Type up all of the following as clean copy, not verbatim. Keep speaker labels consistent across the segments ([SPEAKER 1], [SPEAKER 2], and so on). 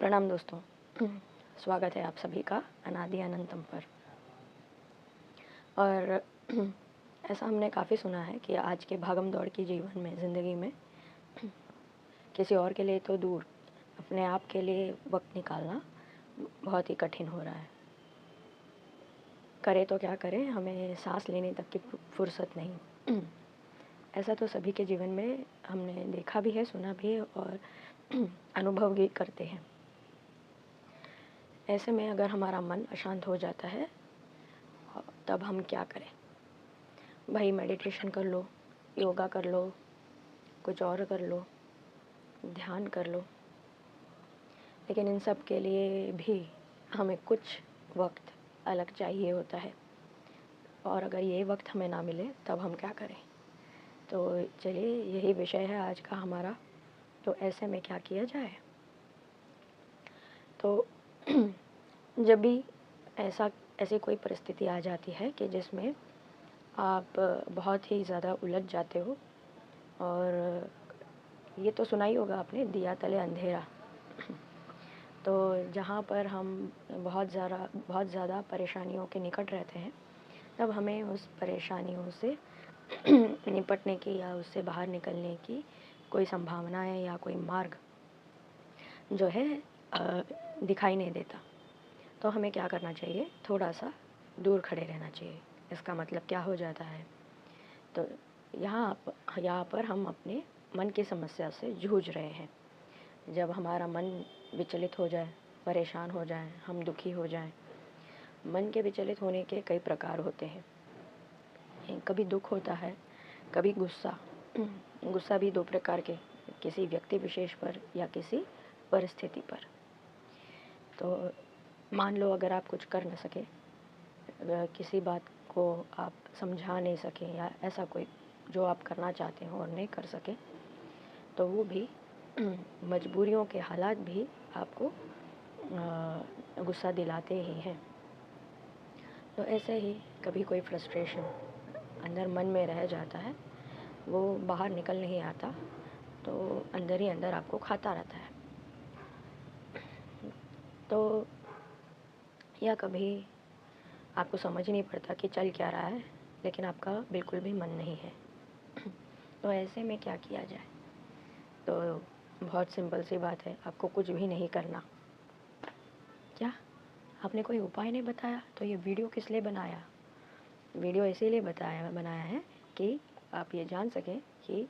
[SPEAKER 1] प्रणाम दोस्तों। स्वागत है आप सभी का अनादि अनंतम पर। और ऐसा हमने काफ़ी सुना है कि आज के भागम दौड़ की जीवन में, ज़िंदगी में किसी और के लिए तो दूर, अपने आप के लिए वक्त निकालना बहुत ही कठिन हो रहा है। करें तो क्या करें, हमें सांस लेने तक की फुर्सत नहीं। ऐसा तो सभी के जीवन में हमने देखा भी है, सुना भी है और अनुभव भी करते हैं। ऐसे में अगर हमारा मन अशांत हो जाता है तब हम क्या करें? भाई मेडिटेशन कर लो, योगा कर लो, कुछ और कर लो, ध्यान कर लो, लेकिन इन सब के लिए भी हमें कुछ वक्त अलग चाहिए होता है। और अगर ये वक्त हमें ना मिले तब हम क्या करें? तो चलिए, यही विषय है आज का हमारा। तो ऐसे में क्या किया जाए? तो जब भी ऐसी कोई परिस्थिति आ जाती है कि जिसमें आप बहुत ही ज़्यादा उलझ जाते हो, और ये तो सुना ही होगा आपने, दिया तले अंधेरा। तो जहाँ पर हम बहुत ज़्यादा परेशानियों के निकट रहते हैं, तब हमें उस परेशानियों से निपटने की या उससे बाहर निकलने की कोई संभावनाएं या कोई मार्ग जो है दिखाई नहीं देता। तो हमें क्या करना चाहिए? थोड़ा सा दूर खड़े रहना चाहिए। इसका मतलब क्या हो जाता है? तो यहाँ पर हम अपने मन की समस्या से जूझ रहे हैं। जब हमारा मन विचलित हो जाए, परेशान हो जाए, हम दुखी हो जाएं, मन के विचलित होने के कई प्रकार होते हैं। कभी दुख होता है, कभी गुस्सा। गुस्सा भी दो प्रकार के, किसी व्यक्ति विशेष पर या किसी परिस्थिति पर। तो मान लो अगर आप कुछ कर न सके, किसी बात को आप समझा नहीं सकें, या ऐसा कोई जो आप करना चाहते हो और नहीं कर सके, तो वो भी मजबूरियों के हालात भी आपको गुस्सा दिलाते ही हैं। तो ऐसे ही कभी कोई फ्रस्ट्रेशन अंदर मन में रह जाता है, वो बाहर निकल नहीं आता, तो अंदर ही अंदर आपको खाता रहता है। तो या कभी आपको समझ नहीं पड़ता कि चल क्या रहा है, लेकिन आपका बिल्कुल भी मन नहीं है। तो ऐसे में क्या किया जाए? तो बहुत सिंपल सी बात है, आपको कुछ भी नहीं करना। क्या आपने कोई उपाय नहीं बताया? तो ये वीडियो किस लिए बनाया? वीडियो इसीलिए बनाया है कि आप ये जान सकें कि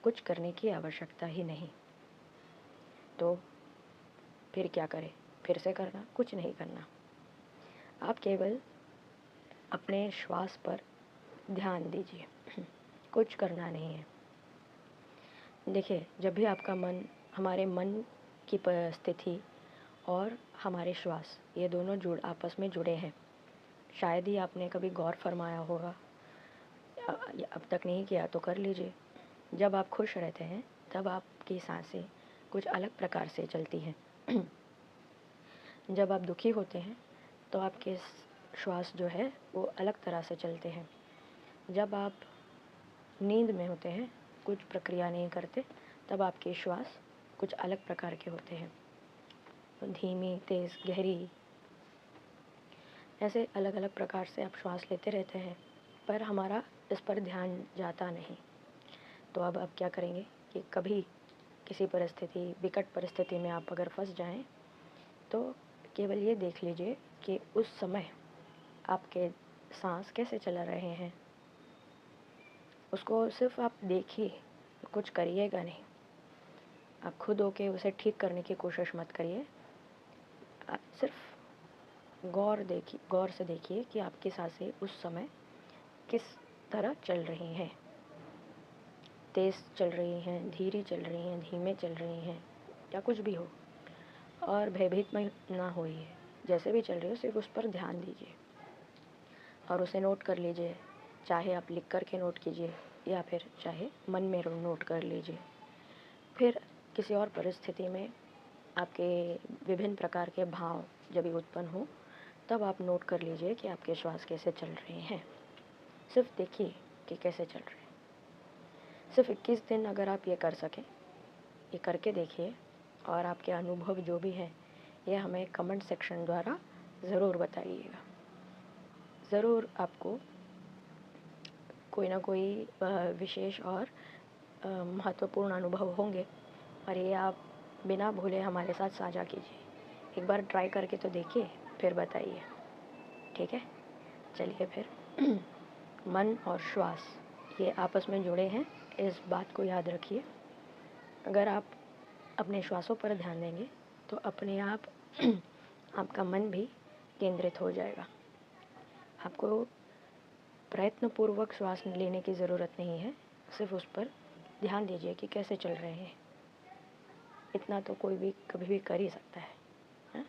[SPEAKER 1] कुछ करने की आवश्यकता ही नहीं। तो फिर क्या करें? फिर से करना? कुछ नहीं करना। आप केवल अपने श्वास पर ध्यान दीजिए। कुछ करना नहीं है। देखिए, जब भी आपका मन, हमारे मन की स्थिति और हमारे श्वास, ये दोनों आपस में जुड़े हैं। शायद ही आपने कभी गौर फरमाया होगा, या अब तक नहीं किया तो कर लीजिए। जब आप खुश रहते हैं तब आपकी सांसें कुछ अलग प्रकार से चलती हैं। जब आप दुखी होते हैं तो आपके श्वास जो है वो अलग तरह से चलते हैं। जब आप नींद में होते हैं, कुछ प्रक्रिया नहीं करते, तब आपके श्वास कुछ अलग प्रकार के होते हैं, धीमी, तेज़, गहरी। ऐसे अलग अलग प्रकार से आप श्वास लेते रहते हैं, पर हमारा इस पर ध्यान जाता नहीं। तो अब आप क्या करेंगे कि कभी किसी विकट परिस्थिति में आप अगर फंस जाएं, तो केवल ये देख लीजिए कि उस समय आपके सांस कैसे चला रहे हैं। उसको सिर्फ आप देखिए, कुछ करिएगा नहीं। आप खुद होके उसे ठीक करने की कोशिश मत करिए। आप सिर्फ गौर से देखिए कि आपकी सांसें उस समय किस तरह चल रही हैं। तेज़ चल रही हैं, धीरे चल रही हैं, धीमे चल रही हैं, या कुछ भी हो। और भयभीत में ना होइए, जैसे भी चल रही हो सिर्फ उस पर ध्यान दीजिए और उसे नोट कर लीजिए। चाहे आप लिख कर के नोट कीजिए, या फिर चाहे मन में नोट कर लीजिए। फिर किसी और परिस्थिति में आपके विभिन्न प्रकार के भाव जब भी उत्पन्न हो, तब आप नोट कर लीजिए कि आपके श्वास कैसे चल रहे हैं। सिर्फ देखिए कि कैसे चल रहे हैं। सिर्फ 21 दिन अगर आप ये कर सकें, ये करके देखिए, और आपके अनुभव जो भी है ये हमें कमेंट सेक्शन द्वारा ज़रूर बताइएगा। ज़रूर आपको कोई ना कोई विशेष और महत्वपूर्ण अनुभव होंगे और ये आप बिना भूले हमारे साथ साझा कीजिए। एक बार ट्राई करके तो देखिए, फिर बताइए, ठीक है? चलिए फिर मन और श्वास ये आपस में जुड़े हैं, इस बात को याद रखिए। अगर आप अपने श्वासों पर ध्यान देंगे तो अपने आप आपका मन भी केंद्रित हो जाएगा। आपको प्रयत्नपूर्वक श्वास लेने की ज़रूरत नहीं है, सिर्फ उस पर ध्यान दीजिए कि कैसे चल रहे हैं। इतना तो कोई भी कभी भी कर ही सकता है, हाँ?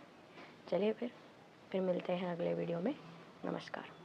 [SPEAKER 1] चलिए फिर मिलते हैं अगले वीडियो में। नमस्कार।